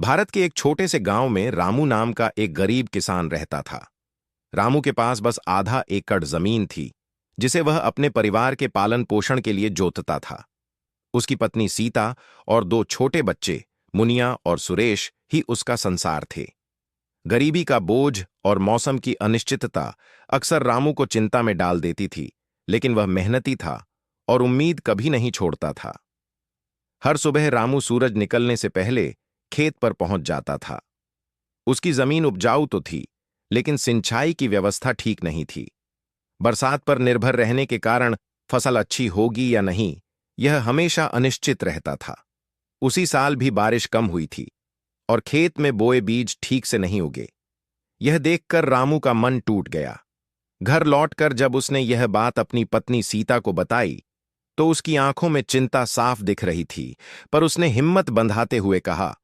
भारत के एक छोटे से गांव में रामू नाम का एक गरीब किसान रहता था। रामू के पास बस आधा एकड़ जमीन थी, जिसे वह अपने परिवार के पालन पोषण के लिए जोतता था। उसकी पत्नी सीता और दो छोटे बच्चे मुनिया और सुरेश ही उसका संसार थे। गरीबी का बोझ और मौसम की अनिश्चितता अक्सर रामू को चिंता में डाल देती थी, लेकिन वह मेहनती था और उम्मीद कभी नहीं छोड़ता था। हर सुबह रामू सूरज निकलने से पहले खेत पर पहुंच जाता था। उसकी जमीन उपजाऊ तो थी, लेकिन सिंचाई की व्यवस्था ठीक नहीं थी। बरसात पर निर्भर रहने के कारण फसल अच्छी होगी या नहीं, यह हमेशा अनिश्चित रहता था। उसी साल भी बारिश कम हुई थी और खेत में बोए बीज ठीक से नहीं उगे। यह देखकर रामू का मन टूट गया। घर लौटकर जब उसने यह बात अपनी पत्नी सीता को बताई, तो उसकी आंखों में चिंता साफ दिख रही थी, पर उसने हिम्मत बंधाते हुए कहा,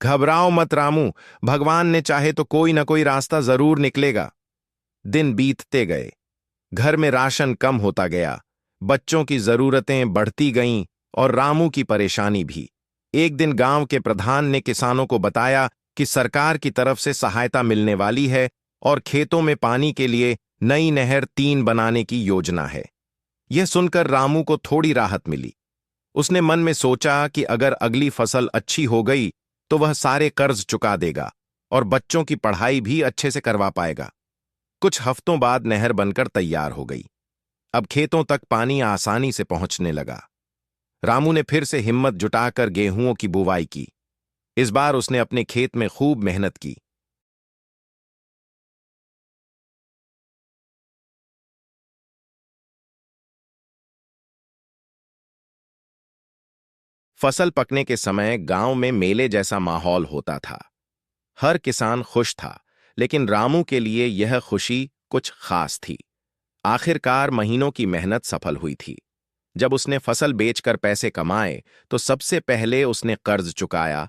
घबराओ मत रामू, भगवान ने चाहे तो कोई न कोई रास्ता जरूर निकलेगा। दिन बीतते गए, घर में राशन कम होता गया, बच्चों की जरूरतें बढ़ती गईं और रामू की परेशानी भी। एक दिन गांव के प्रधान ने किसानों को बताया कि सरकार की तरफ से सहायता मिलने वाली है और खेतों में पानी के लिए नई नहर 3 बनाने की योजना है। यह सुनकर रामू को थोड़ी राहत मिली। उसने मन में सोचा कि अगर अगली फसल अच्छी हो गई तो वह सारे कर्ज चुका देगा और बच्चों की पढ़ाई भी अच्छे से करवा पाएगा। कुछ हफ्तों बाद नहर बनकर तैयार हो गई। अब खेतों तक पानी आसानी से पहुंचने लगा। रामू ने फिर से हिम्मत जुटाकर गेहूंओं की बुवाई की। इस बार उसने अपने खेत में खूब मेहनत की। फसल पकने के समय गांव में मेले जैसा माहौल होता था। हर किसान खुश था, लेकिन रामू के लिए यह खुशी कुछ खास थी। आखिरकार महीनों की मेहनत सफल हुई थी। जब उसने फसल बेचकर पैसे कमाए, तो सबसे पहले उसने कर्ज चुकाया